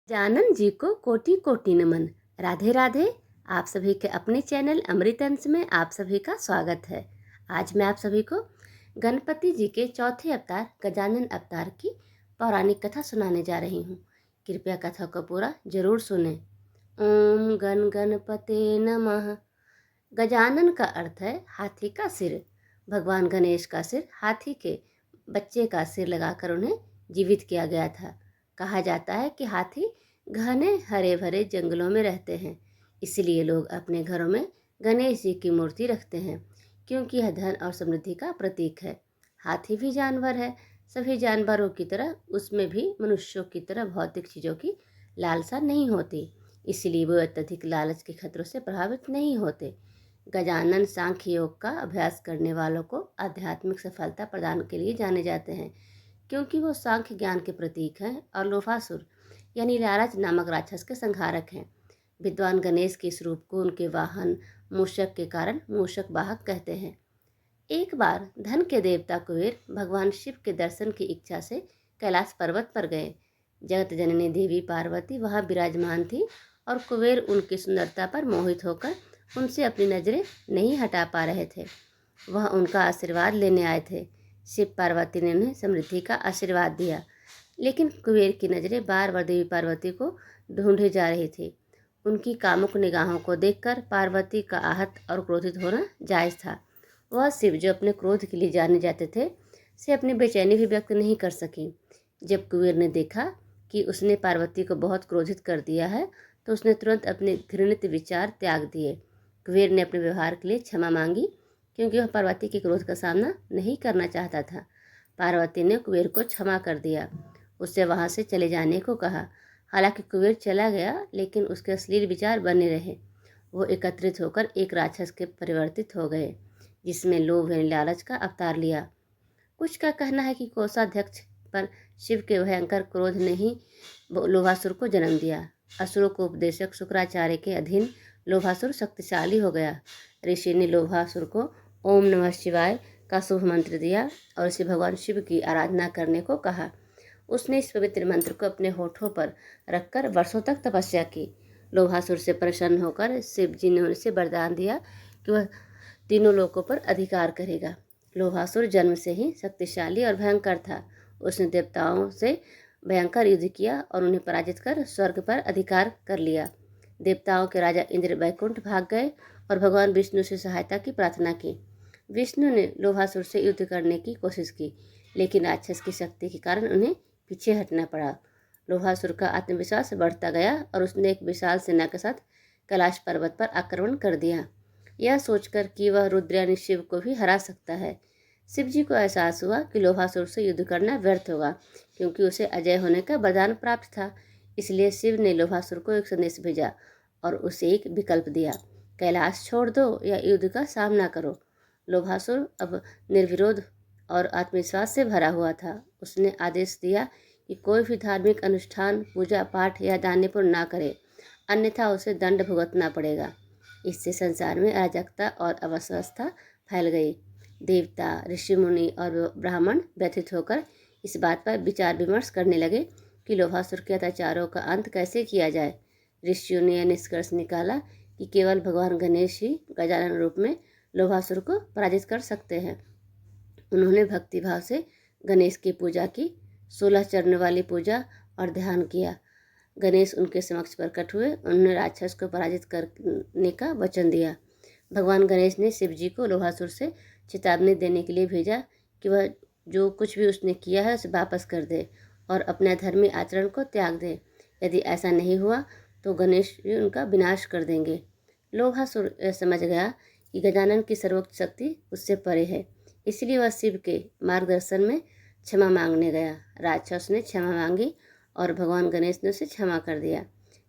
जानन जी को कोटि कोटि नमन। राधे राधे। आप सभी के अपने चैनल अमृत अंश में आप सभी का स्वागत है। आज मैं आप सभी को गणपति जी के चौथे अवतार गजानन अवतार की पौराणिक कथा सुनाने जा रही हूँ। कृपया कथा को पूरा जरूर सुने। ओम गण गणपते नमः। गजानन का अर्थ है हाथी का सिर। भगवान गणेश का सिर हाथी के बच्चे का सिर लगाकर उन्हें जीवित किया गया था। कहा जाता है कि हाथी घने हरे भरे जंगलों में रहते हैं, इसलिए लोग अपने घरों में गणेश जी की मूर्ति रखते हैं, क्योंकि यह धन और समृद्धि का प्रतीक है। हाथी भी जानवर है। सभी जानवरों की तरह उसमें भी मनुष्यों की तरह भौतिक चीज़ों की लालसा नहीं होती, इसलिए वो अत्यधिक लालच के खतरों से प्रभावित नहीं होते। गजानन सांख्य योग का अभ्यास करने वालों को आध्यात्मिक सफलता प्रदान के लिए जाने जाते हैं, क्योंकि वो सांख्य ज्ञान के प्रतीक हैं और लोभासुर यानी लालच नामक राक्षस के संहारक हैं। विद्वान गणेश के इस रूप को उनके वाहन मूषक के कारण मूषक वाहक कहते हैं। एक बार धन के देवता कुबेर भगवान शिव के दर्शन की इच्छा से कैलाश पर्वत पर गए। जगत जननी देवी पार्वती वहां विराजमान थी और कुबेर उनकी सुंदरता पर मोहित होकर उनसे अपनी नजरें नहीं हटा पा रहे थे। वह उनका आशीर्वाद लेने आए थे। शिव पार्वती ने उन्हें समृद्धि का आशीर्वाद दिया, लेकिन कुबेर की नज़रें बार बार देवी पार्वती को ढूंढे जा रही थी। उनकी कामुक निगाहों को देखकर पार्वती का आहत और क्रोधित होना जायज़ था। वह शिव, जो अपने क्रोध के लिए जाने जाते थे, से अपनी बेचैनी भी व्यक्त नहीं कर सकी। जब कुबेर ने देखा कि उसने पार्वती को बहुत क्रोधित कर दिया है, तो उसने तुरंत अपने घृणित विचार त्याग दिए। कुबेर ने अपने व्यवहार के लिए क्षमा मांगी, क्योंकि वह पार्वती के क्रोध का सामना नहीं करना चाहता था। पार्वती ने कुबेर को क्षमा कर दिया, उससे वहां से चले जाने को कहा। हालांकि कुबेर चला गया, लेकिन उसके अश्लील विचार बने रहे। वो एकत्रित होकर एक राक्षस के परिवर्तित हो गए, जिसमें लोभ यानी लालच का अवतार लिया। कुछ का कहना है कि कोषाध्यक्ष पर शिव के भयंकर क्रोध ने ही लोभासुर को जन्म दिया। असुरों को उपदेशक शुक्राचार्य के अधीन लोभासुर शक्तिशाली हो गया। ऋषि ने लोभासुर को ओम नमः शिवाय का शुभ मंत्र दिया और उसे भगवान शिव की आराधना करने को कहा। उसने इस पवित्र मंत्र को अपने होठों पर रखकर वर्षों तक तपस्या की। लोभासुर से प्रसन्न होकर शिव जी ने उसे वरदान दिया कि वह तीनों लोकों पर अधिकार करेगा। लोभासुर जन्म से ही शक्तिशाली और भयंकर था। उसने देवताओं से भयंकर युद्ध किया और उन्हें पराजित कर स्वर्ग पर अधिकार कर लिया। देवताओं के राजा इंद्र वैकुंठ भाग गए और भगवान विष्णु से सहायता की प्रार्थना की। विष्णु ने लोभासुर से युद्ध करने की कोशिश की, लेकिन राक्षस की शक्ति के कारण उन्हें पीछे हटना पड़ा। लोभासुर का आत्मविश्वास बढ़ता गया और उसने एक विशाल सेना के साथ कैलाश पर्वत पर आक्रमण कर दिया, यह सोचकर कि वह रुद्र यानी शिव को भी हरा सकता है। शिव जी को एहसास हुआ कि लोभासुर से युद्ध करना व्यर्थ होगा, क्योंकि उसे अजय होने का वरदान प्राप्त था। इसलिए शिव ने लोभासुर को एक संदेश भेजा और उसे एक विकल्प दिया, कैलाश छोड़ दो या युद्ध का सामना करो। लोभासुर अब निर्विरोध और आत्मविश्वास से भरा हुआ था। उसने आदेश दिया कि कोई भी धार्मिक अनुष्ठान, पूजा पाठ या दान पुण्य ना करे, अन्यथा उसे दंड भुगतना पड़ेगा। इससे संसार में अराजकता और अव्यवस्था फैल गई। देवता, ऋषि मुनि और ब्राह्मण व्यथित होकर इस बात पर विचार विमर्श करने लगे कि लोभासुर के अत्याचारों का अंत कैसे किया जाए। ऋषियों ने यह निष्कर्ष निकाला कि केवल भगवान गणेश ही गजानन रूप में लोभासुर को पराजित कर सकते हैं। उन्होंने भक्तिभाव से गणेश की पूजा की, 16 चरण वाली पूजा और ध्यान किया। गणेश उनके समक्ष प्रकट हुए। उन्होंने राक्षस को पराजित करने का वचन दिया। भगवान गणेश ने शिव जी को लोभासुर से चेतावनी देने के लिए भेजा कि वह जो कुछ भी उसने किया है उसे वापस कर दे और अपने धर्मी आचरण को त्याग दे। यदि ऐसा नहीं हुआ तो गणेश भी उनका विनाश कर देंगे। लोभासुर समझ गया कि गजानन की सर्वोच्च शक्ति उससे परे है, इसलिए वह शिव के मार्गदर्शन में क्षमा मांगने गया। राक्षस ने क्षमा मांगी और भगवान गणेश ने उसे क्षमा कर दिया,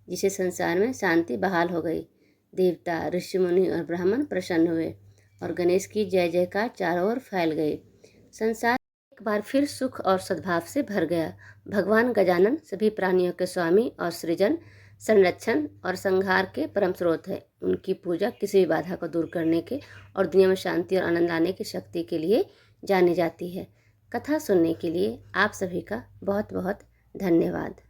जिससे संसार में शांति बहाल हो गई। देवता, ऋषि मुनि और ब्राह्मण प्रसन्न हुए और गणेश की जय जयकार चारों ओर फैल गई। संसार एक बार फिर सुख और सद्भाव से भर गया। भगवान गजानन सभी प्राणियों के स्वामी और सृजन, संरक्षण और संहार के परम स्रोत है। उनकी पूजा किसी भी बाधा को दूर करने के और दुनिया में शांति और आनंद लाने की शक्ति के लिए जानी जाती है। कथा सुनने के लिए आप सभी का बहुत बहुत धन्यवाद।